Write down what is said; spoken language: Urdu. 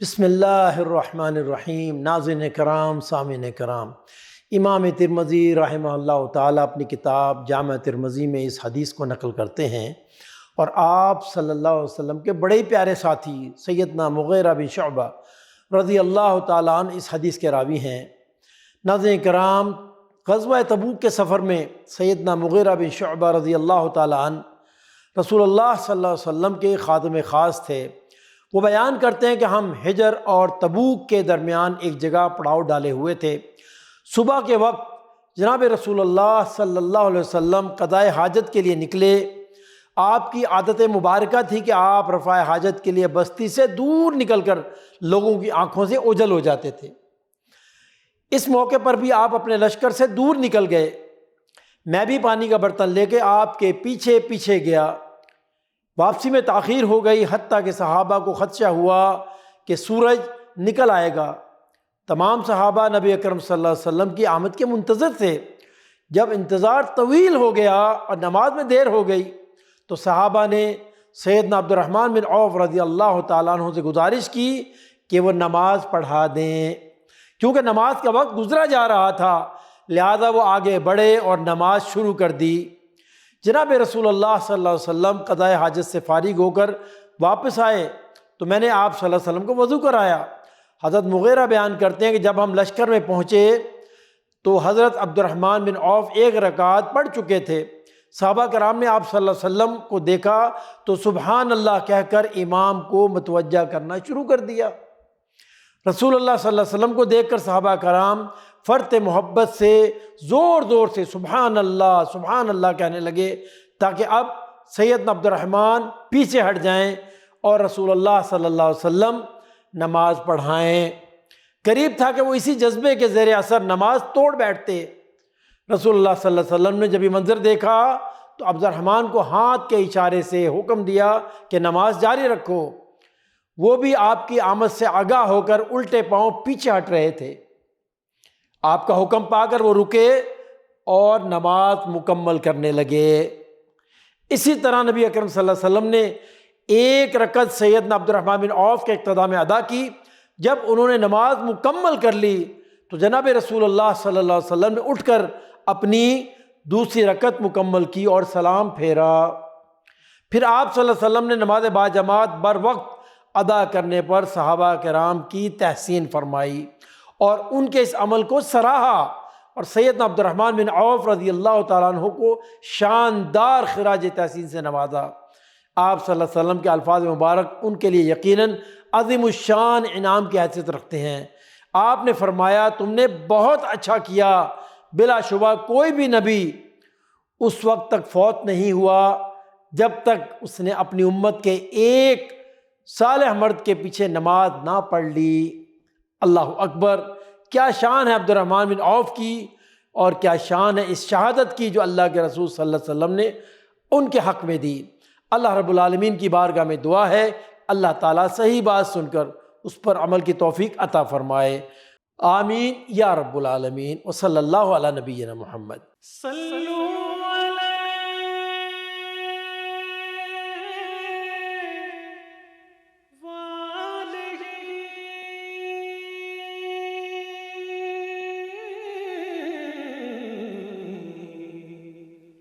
بسم اللہ الرحمن الرحیم۔ ناظرین کرام، سامعین کرام، امام ترمذی رحمہ اللہ تعالیٰ اپنی کتاب جامع ترمذی میں اس حدیث کو نقل کرتے ہیں، اور آپ صلی اللہ علیہ وسلم کے بڑے ہی پیارے ساتھی سیدنا مغیرہ بن شعبہ رضی اللہ تعالیٰ عنہ اس حدیث کے راوی ہیں۔ ناظرین کرام، غزوہ تبوک کے سفر میں سیدنا مغیرہ بن شعبہ رضی اللہ تعالیٰ عنہ رسول اللہ صلی اللہ علیہ وسلم کے خادم خاص تھے۔ وہ بیان کرتے ہیں کہ ہم حجر اور تبوک کے درمیان ایک جگہ پڑاؤ ڈالے ہوئے تھے۔ صبح کے وقت جناب رسول اللہ صلی اللہ علیہ وسلم قضائے حاجت کے لیے نکلے۔ آپ کی عادت مبارکہ تھی کہ آپ رفع حاجت کے لیے بستی سے دور نکل کر لوگوں کی آنکھوں سے اوجھل ہو جاتے تھے۔ اس موقع پر بھی آپ اپنے لشکر سے دور نکل گئے۔ میں بھی پانی کا برتن لے کے آپ کے پیچھے پیچھے گیا۔ واپسی میں تاخیر ہو گئی، حتیٰ کہ صحابہ کو خدشہ ہوا کہ سورج نکل آئے گا۔ تمام صحابہ نبی اکرم صلی اللہ علیہ وسلم کی آمد کے منتظر تھے۔ جب انتظار طویل ہو گیا اور نماز میں دیر ہو گئی تو صحابہ نے سیدنا عبد الرحمن بن عوف رضی اللہ تعالیٰ عنہ سے گزارش کی کہ وہ نماز پڑھا دیں، کیونکہ نماز کا وقت گزرا جا رہا تھا، لہذا وہ آگے بڑھے اور نماز شروع کر دی۔ جناب رسول اللہ صلی اللہ علیہ وسلم قضائے حاجت سے فارغ ہو کر واپس آئے تو میں نے آپ صلی اللہ علیہ وسلم کو وضو کرایا۔ حضرت مغیرہ بیان کرتے ہیں کہ جب ہم لشکر میں پہنچے تو حضرت عبد الرحمن بن عوف ایک رکعت پڑھ چکے تھے۔ صحابہ کرام نے آپ صلی اللہ علیہ وسلم کو دیکھا تو سبحان اللہ کہہ کر امام کو متوجہ کرنا شروع کر دیا۔ رسول اللہ صلی اللہ علیہ وسلم کو دیکھ کر صحابہ کرام فرط محبت سے زور زور سے سبحان اللہ کہنے لگے، تاکہ اب سیدنا عبد الرحمن پیچھے ہٹ جائیں اور رسول اللہ صلی اللہ علیہ وسلم نماز پڑھائیں۔ قریب تھا کہ وہ اسی جذبے کے زیر اثر نماز توڑ بیٹھتے۔ رسول اللہ صلی اللہ علیہ وسلم نے جب یہ منظر دیکھا تو عبد الرحمن کو ہاتھ کے اشارے سے حکم دیا کہ نماز جاری رکھو۔ وہ بھی آپ کی آمد سے آگاہ ہو کر الٹے پاؤں پیچھے ہٹ رہے تھے۔ آپ کا حکم پا کر وہ رکے اور نماز مکمل کرنے لگے۔ اسی طرح نبی اکرم صلی اللہ علیہ وسلم نے ایک رکعت سیدنا عبد الرحمن بن عوف کے اقتداء میں ادا کی۔ جب انہوں نے نماز مکمل کر لی تو جناب رسول اللہ صلی اللہ علیہ وسلم نے اٹھ کر اپنی دوسری رکعت مکمل کی اور سلام پھیرا۔ پھر آپ صلی اللہ علیہ وسلم نے نماز باجماعت بر وقت ادا کرنے پر صحابہ کرام کی تحسین فرمائی اور ان کے اس عمل کو سراہا، اور سیدنا عبد الرحمن بن عوف رضی اللہ تعالیٰ عنہ کو شاندار خراج تحسین سے نوازا۔ آپ صلی اللہ علیہ وسلم کے الفاظ مبارک ان کے لیے یقیناً عظیم الشان انعام کی حیثیت رکھتے ہیں۔ آپ نے فرمایا تم نے بہت اچھا کیا، بلا شبہ کوئی بھی نبی اس وقت تک فوت نہیں ہوا جب تک اس نے اپنی امت کے ایک صالح مرد کے پیچھے نماز نہ پڑھ لی۔ اللہ اکبر! کیا شان ہے عبد الرحمن بن عوف کی، اور کیا شان ہے اس شہادت کی جو اللہ کے رسول صلی اللہ علیہ وسلم نے ان کے حق میں دی۔ اللہ رب العالمین کی بارگاہ میں دعا ہے اللہ تعالیٰ صحیح بات سن کر اس پر عمل کی توفیق عطا فرمائے۔ آمین یا رب العالمین۔ وصلی اللہ علی نبینا محمد۔